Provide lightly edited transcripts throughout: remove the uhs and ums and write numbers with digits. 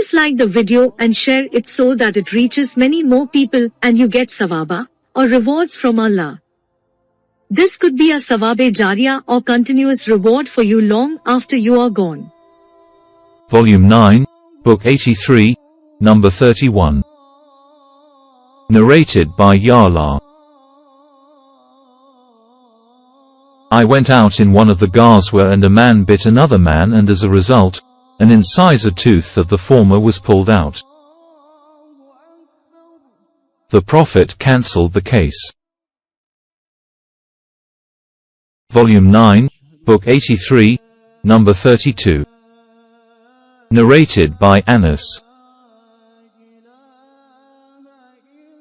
Please like the video and share it so that it reaches many more people and you get sawaba, or rewards from Allah. This could be a sawabe jariyah or continuous reward for you long after you are gone. Volume 9, Book 83, Number 31. Narrated by Ya'la. I went out in one of the Ghazwa and a man bit another man, and as a result, an incisor tooth of the former was pulled out. The Prophet cancelled the case. Volume 9, Book 83, Number 32. Narrated by Anas.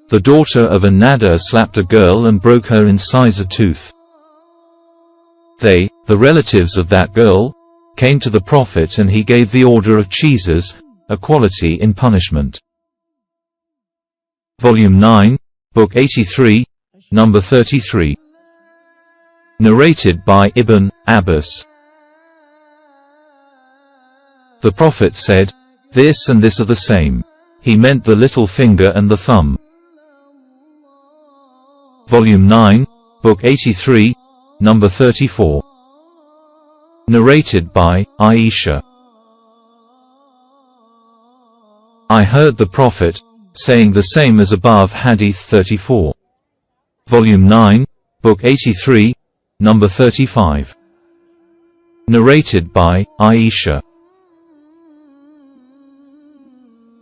The daughter of a Nada slapped a girl and broke her incisor tooth. They, the relatives of that girl, came to the Prophet and he gave the order of cheeses, equality in punishment. Volume 9, Book 83, Number 33. Narrated by Ibn Abbas. The Prophet said, "This and this are the same." He meant the little finger and the thumb. Volume 9, Book 83, Number 34. Narrated by Aisha. I heard the Prophet saying the same as above. Hadith 34. Volume 9, Book 83, Number 35. Narrated by Aisha.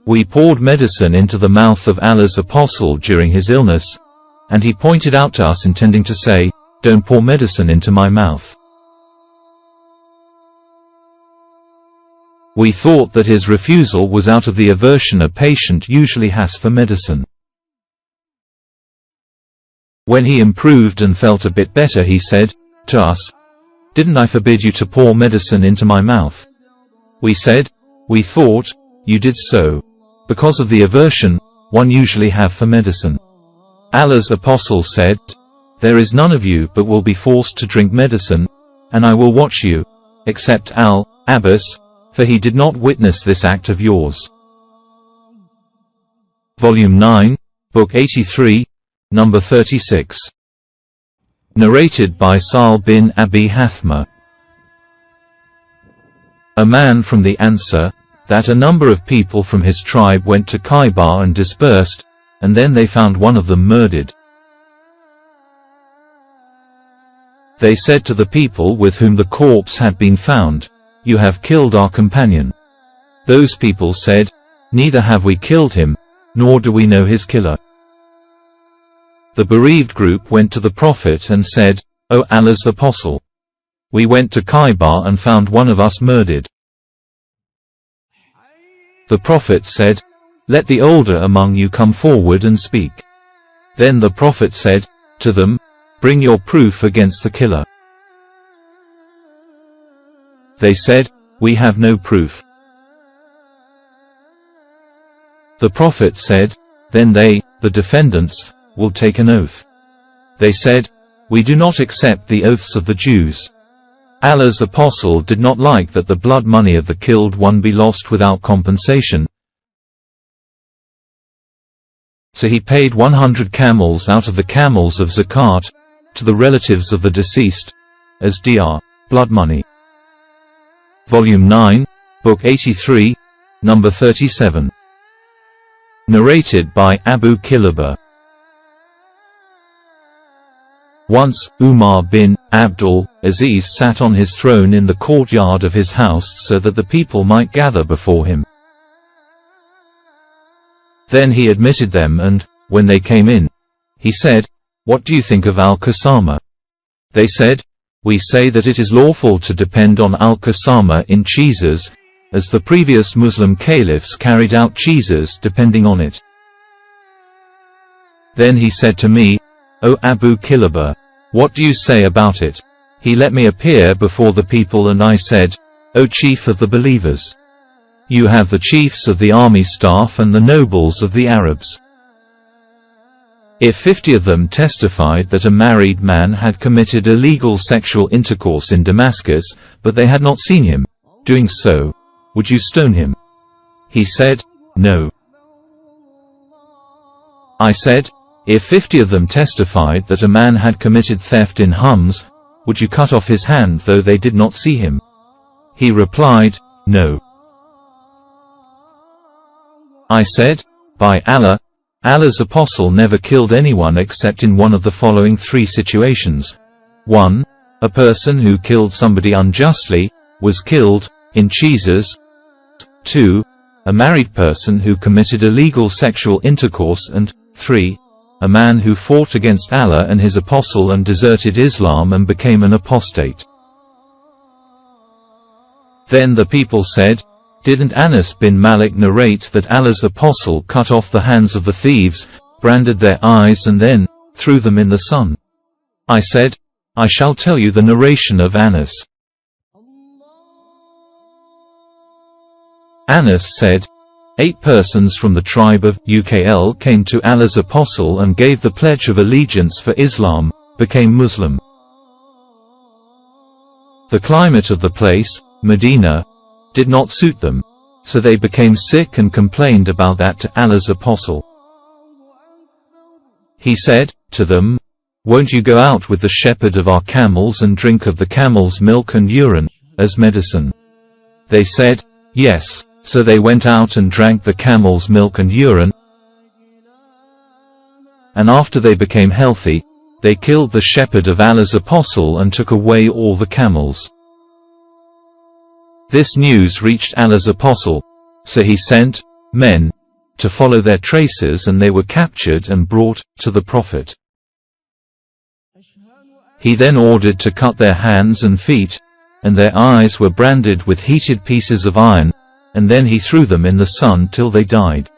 We poured medicine into the mouth of Allah's apostle during his illness, and he pointed out to us intending to say, "Don't pour medicine into my mouth." We thought that his refusal was out of the aversion a patient usually has for medicine. When he improved and felt a bit better, he said to us, "Didn't I forbid you to pour medicine into my mouth?" We said, "We thought you did so because of the aversion one usually have for medicine." Allah's apostle said, "There is none of you but will be forced to drink medicine, and I will watch you, except Al-Abbas, for he did not witness this act of yours." Volume 9, Book 83, Number 36. Narrated by Sa'al bin Abi Hathma. A man from the Ansar, that a number of people from his tribe went to Khaybar and dispersed, and then they found one of them murdered. They said to the people with whom the corpse had been found, "You have killed our companion." Those people said, "Neither have we killed him, nor do we know his killer." The bereaved group went to the Prophet and said, "O Allah's apostle, we went to Khaybar and found one of us murdered." The Prophet said, "Let the older among you come forward and speak." Then the Prophet said to them, "Bring your proof against the killer." They said, "We have no proof." The Prophet said, "Then they, the defendants, will take an oath." They said, "We do not accept the oaths of the Jews." Allah's apostle did not like that the blood money of the killed one be lost without compensation. So he paid 100 camels out of the camels of zakat to the relatives of the deceased as diyah, blood money. Volume 9, Book 83, Number 37. Narrated by Abu Kilaba. Once, Umar bin Abdul Aziz sat on his throne in the courtyard of his house so that the people might gather before him. Then he admitted them and, when they came in, he said, "What do you think of al-Qasama?" They said, "We say that it is lawful to depend on al-Qasama in cheeses, as the previous Muslim caliphs carried out cheeses depending on it." Then he said to me, "O Abu Kilaba, what do you say about it?" He let me appear before the people and I said, "O chief of the believers, you have the chiefs of the army staff and the nobles of the Arabs. If 50 of them testified that a married man had committed illegal sexual intercourse in Damascus, but they had not seen him doing so, would you stone him?" He said, "No." I said, "If 50 of them testified that a man had committed theft in Homs, would you cut off his hand though they did not see him?" He replied, "No." I said, "By Allah, Allah's apostle never killed anyone except in one of the following 3 situations. 1. A person who killed somebody unjustly, was killed, in cheeses. 2. A married person who committed illegal sexual intercourse, and 3. A man who fought against Allah and his apostle and deserted Islam and became an apostate." Then the people said, "Didn't Anas bin Malik narrate that Allah's apostle cut off the hands of the thieves, branded their eyes and then threw them in the sun?" I said, "I shall tell you the narration of Anas." Anas said, 8 persons from the tribe of Ukl came to Allah's apostle and gave the pledge of allegiance for Islam, became Muslim. The climate of the place, Medina, did not suit them, so they became sick and complained about that to Allah's apostle. He said to them, "Won't you go out with the shepherd of our camels and drink of the camel's milk and urine, as medicine?" They said, "Yes." So they went out and drank the camel's milk and urine, and after they became healthy, they killed the shepherd of Allah's apostle and took away all the camels. This news reached Allah's apostle, so he sent men to follow their traces, and they were captured and brought to the Prophet. He then ordered to cut their hands and feet, and their eyes were branded with heated pieces of iron, and then he threw them in the sun till they died.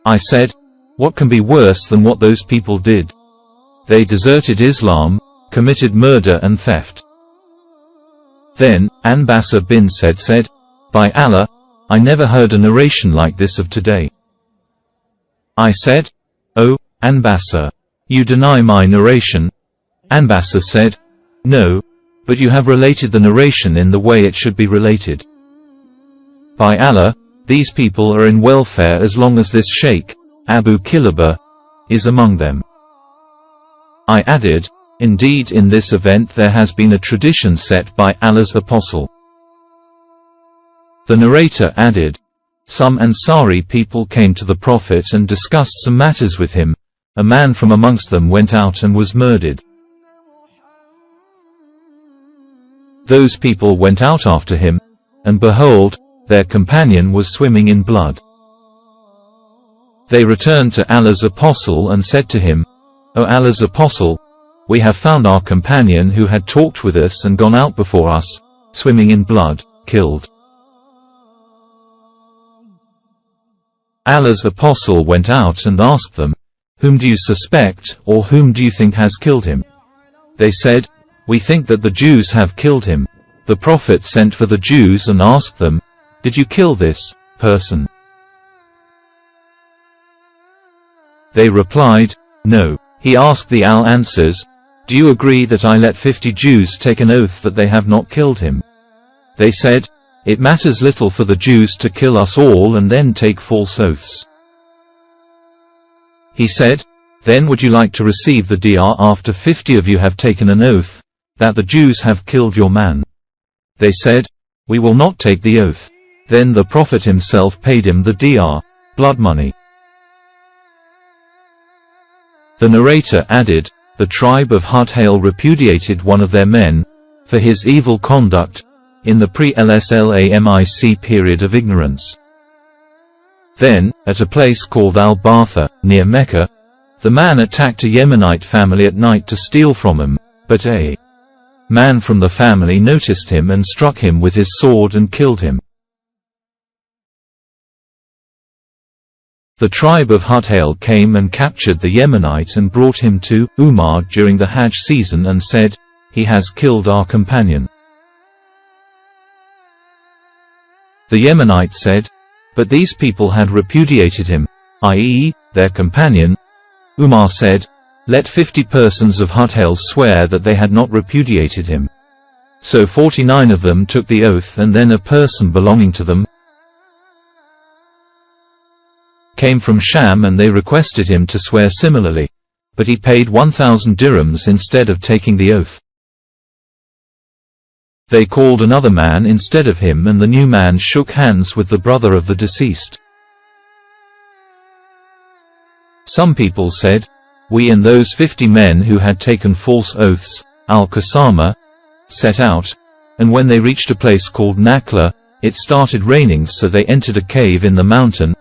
I said, "What can be worse than what those people did? They deserted Islam, committed murder and theft." Then, Anbasa bin Said said, "By Allah, I never heard a narration like this of today." I said, "Oh, Anbasa, you deny my narration?" Anbasa said, "No, but you have related the narration in the way it should be related. By Allah, these people are in welfare as long as this Sheikh, Abu Kilaba, is among them." I added, "Indeed, in this event there has been a tradition set by Allah's apostle." The narrator added, "Some Ansari people came to the Prophet and discussed some matters with him. A man from amongst them went out and was murdered. Those people went out after him, and behold, their companion was swimming in blood. They returned to Allah's apostle and said to him, 'O Allah's apostle, we have found our companion who had talked with us and gone out before us, swimming in blood, killed.' Allah's apostle went out and asked them, 'Whom do you suspect, or whom do you think has killed him?' They said, 'We think that the Jews have killed him.' The Prophet sent for the Jews and asked them, 'Did you kill this person?' They replied, 'No.' He asked the Al-Ansars, 'Do you agree that I let 50 Jews take an oath that they have not killed him?' They said, 'It matters little for the Jews to kill us all and then take false oaths.' He said, 'Then would you like to receive the diyah after 50 of you have taken an oath that the Jews have killed your man?' They said, 'We will not take the oath.' Then the Prophet himself paid him the diyah, blood money." The narrator added, "The tribe of Hadith repudiated one of their men for his evil conduct in the pre-Islamic period of ignorance. Then, at a place called Al-Batha, near Mecca, the man attacked a Yemenite family at night to steal from them, but a man from the family noticed him and struck him with his sword and killed him. The tribe of Hadith came and captured the Yemenite and brought him to Umar during the Hajj season and said, 'He has killed our companion.' The Yemenite said, 'But these people had repudiated him, i.e., their companion.' Umar said, 'Let 50 persons of Hadith swear that they had not repudiated him.' So 49 of them took the oath, and then a person belonging to them came from Sham, and they requested him to swear similarly. But he paid 1,000 dirhams instead of taking the oath. They called another man instead of him, and the new man shook hands with the brother of the deceased. Some people said, "We and those 50 men who had taken false oaths, al-Qasama, set out, and when they reached a place called Nakla, it started raining, so they entered a cave in the mountain,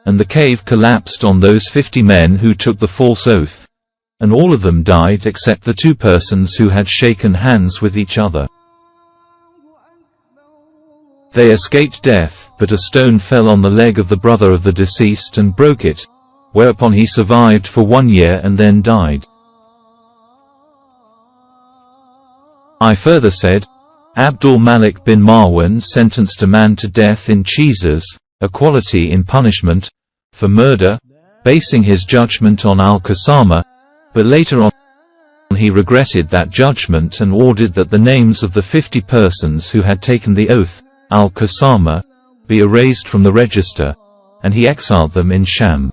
and the cave collapsed on those 50 men who took the false oath, and all of them died except the 2 persons who had shaken hands with each other. They escaped death, but a stone fell on the leg of the brother of the deceased and broke it, whereupon he survived for 1 year and then died." I further said, Abdul Malik bin Marwan sentenced a man to death in Qisas, equality in punishment, for murder, basing his judgment on al-Qasama, but later on he regretted that judgment and ordered that the names of the 50 persons who had taken the oath, al-Qasama, be erased from the register, and he exiled them in Sham.